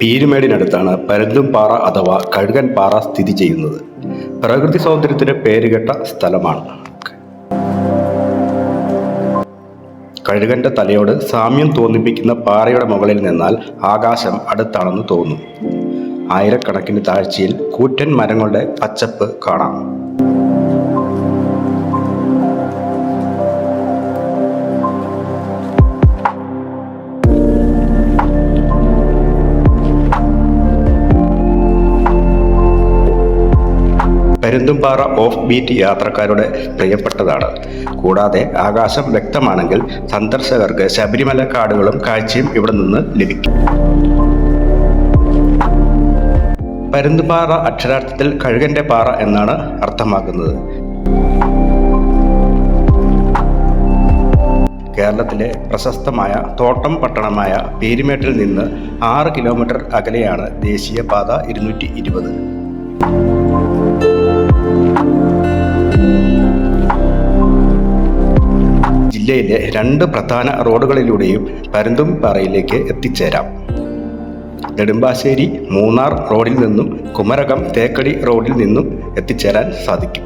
പീരുമേടിനടുത്താണ് പരുന്തുംപാറ അഥവാ കഴുകൻ പാറ സ്ഥിതി ചെയ്യുന്നത്. പ്രകൃതി സൗന്ദര്യത്തിന് പേരുകേട്ട സ്ഥലമാണ്. കഴുകന്റെ തലയോട് സാമ്യം തോന്നിപ്പിക്കുന്ന പാറയുടെ മുകളിൽ നിന്നാൽ ആകാശം അടുത്താണെന്ന് തോന്നും. ആയിരക്കണക്കിന് താഴ്ചയിൽ കൂറ്റൻ മരങ്ങളുടെ പച്ചപ്പ് കാണാം. പരുന്തുംപാറ ഓഫ് ബീറ്റ് യാത്രക്കാരുടെ പ്രിയപ്പെട്ടതാണ്. കൂടാതെ ആകാശം വ്യക്തമാണെങ്കിൽ സന്ദർശകർക്ക് ശബരിമല കാടുകളും കാഴ്ചയും ഇവിടെ നിന്ന് ലഭിക്കും. പരുന്തുംപാറ അക്ഷരാർത്ഥത്തിൽ കഴുകന്റെ പാറ എന്നാണ് അർത്ഥമാക്കുന്നത്. കേരളത്തിലെ പ്രശസ്തമായ തോട്ടം പട്ടണമായ പീരുമേട്ടിൽ നിന്ന് 6 കിലോമീറ്റർ അകലെയാണ് ദേശീയപാത 220. ജില്ലയിലെ 2 പ്രധാന റോഡുകളിലൂടെയും പരുന്തുംപാറയിലേക്ക് എത്തിച്ചേരാം. നെടുമ്പാശ്ശേരി മൂന്നാർ റോഡിൽ നിന്നും കുമരകം തേക്കടി റോഡിൽ നിന്നും എത്തിച്ചേരാൻ സാധിക്കും.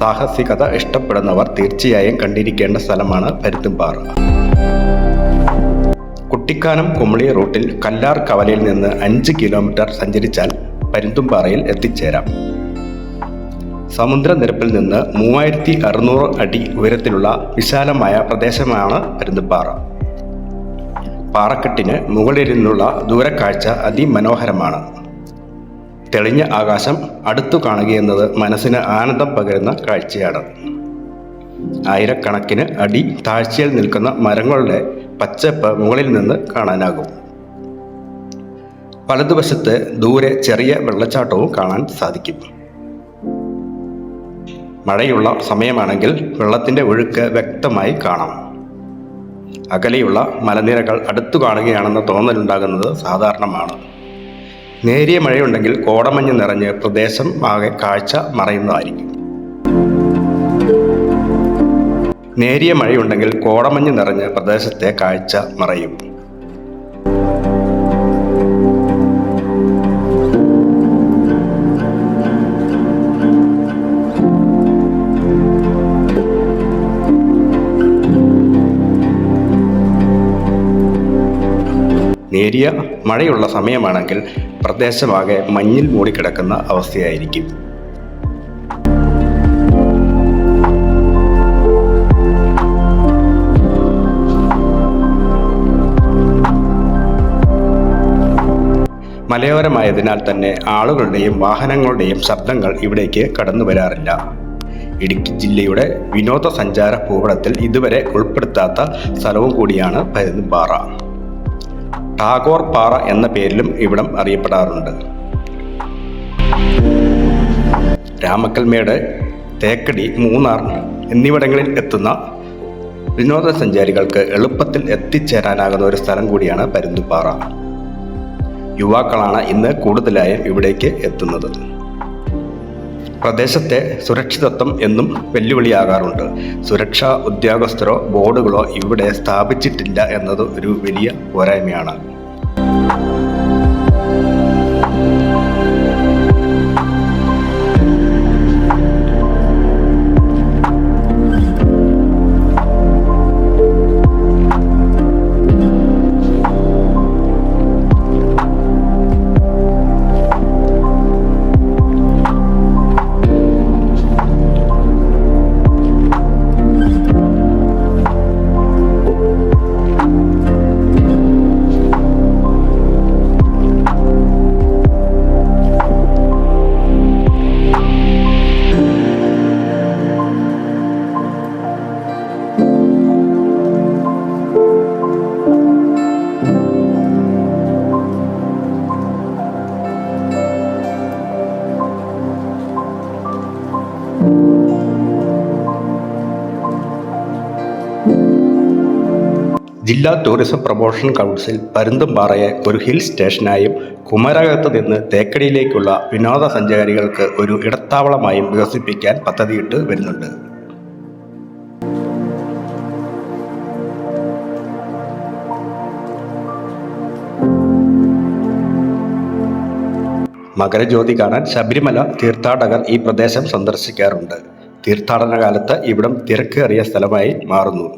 സാഹസികത ഇഷ്ടപ്പെടുന്നവർ തീർച്ചയായും കണ്ടിരിക്കേണ്ട സ്ഥലമാണ് പരുന്തുംപാറ. കുട്ടിക്കാനം കുമളി റൂട്ടിൽ കല്ലാർ കവലയിൽ നിന്ന് 5 കിലോമീറ്റർ സഞ്ചരിച്ചാൽ പരുന്തുംപാറയിൽ എത്തിച്ചേരാം. സമുദ്രനിരപ്പിൽ നിന്ന് 3600 അടി ഉയരത്തിലുള്ള വിശാലമായ പ്രദേശമാണ് പരുന്തുംപാറ. പാറക്കെട്ടിന് മുകളിലിരുന്നുള്ള ദൂരക്കാഴ്ച അതിമനോഹരമാണ്. തെളിഞ്ഞ ആകാശം അടുത്തു കാണുകയെന്നത് മനസ്സിന് ആനന്ദം പകരുന്ന കാഴ്ചയാണ്. ആയിരക്കണക്കിന് അടി താഴ്ചയിൽ നിൽക്കുന്ന മരങ്ങളുടെ പച്ചപ്പ് മുകളിൽ നിന്ന് കാണാനാകും. വലതുവശത്ത് ദൂരെ ചെറിയ വെള്ളച്ചാട്ടവും കാണാൻ സാധിക്കും. മഴയുള്ള സമയമാണെങ്കിൽ വെള്ളത്തിൻ്റെ ഒഴുക്ക് വ്യക്തമായി കാണാം. അകലെയുള്ള മലനിരകൾ അടുത്തു കാണുകയാണെന്ന തോന്നലുണ്ടാകുന്നത് സാധാരണമാണ്. നേരിയ മഴയുണ്ടെങ്കിൽ കോടമഞ്ഞ് നിറഞ്ഞ് പ്രദേശം ആകെ കാഴ്ച മറയുന്നതായിരിക്കും. നേരിയ മഴയുണ്ടെങ്കിൽ കോടമഞ്ഞ് നിറഞ്ഞ് പ്രദേശത്തെ കാഴ്ച മറയും. നേരിയ മഴയുള്ള സമയമാണെങ്കിൽ പ്രദേശമാകെ മഞ്ഞിൽ മൂടിക്കിടക്കുന്ന അവസ്ഥയായിരിക്കും. മലയോരമായതിനാൽ തന്നെ ആളുകളുടെയും വാഹനങ്ങളുടെയും ശബ്ദങ്ങൾ ഇവിടേക്ക് കടന്നു വരാറില്ല. ഇടുക്കി ജില്ലയുടെ വിനോദസഞ്ചാര ഭൂപടത്തിൽ ഇതുവരെ ഉൾപ്പെടുത്താത്ത സ്ഥലവും കൂടിയാണ് പരുന്തുംപാറ. ടാഗോർ പാറ എന്ന പേരിലും ഇവിടം അറിയപ്പെടാറുണ്ട്. രാമക്കൽമേട്, തേക്കടി, മൂന്നാർ എന്നിവിടങ്ങളിൽ എത്തുന്ന വിനോദസഞ്ചാരികൾക്ക് എളുപ്പത്തിൽ എത്തിച്ചേരാനാകുന്ന ഒരു സ്ഥലം കൂടിയാണ് പരുന്തുംപാറ. യുവാക്കളാണ് ഇന്ന് കൂടുതലായും ഇവിടേക്ക് എത്തുന്നത്. പ്രദേശത്തെ സുരക്ഷിതത്വം എന്നും വെല്ലുവിളിയാകാറുണ്ട്. സുരക്ഷാ ഉദ്യോഗസ്ഥരോ ബോർഡുകളോ ഇവിടെ സ്ഥാപിച്ചിട്ടില്ല എന്നത് ഒരു വലിയ പോരായ്മയാണ്. ജില്ലാ ടൂറിസം പ്രൊമോഷൻ കൗൺസിൽ പരുന്തുംപാറയെ ഒരു ഹിൽ സ്റ്റേഷനായും കുമരകത്ത് നിന്ന് തേക്കടിയിലേക്കുള്ള വിനോദസഞ്ചാരികൾക്ക് ഒരു ഇടത്താവളമായും വികസിപ്പിക്കാൻ പദ്ധതിയിട്ട് വരുന്നുണ്ട്. മകരജ്യോതി കാണാൻ ശബരിമല തീർത്ഥാടകർ ഈ പ്രദേശം സന്ദർശിക്കാറുണ്ട്. തീർത്ഥാടന കാലത്ത് ഇവിടം തിരക്കേറിയ സ്ഥലമായി മാറുന്നു.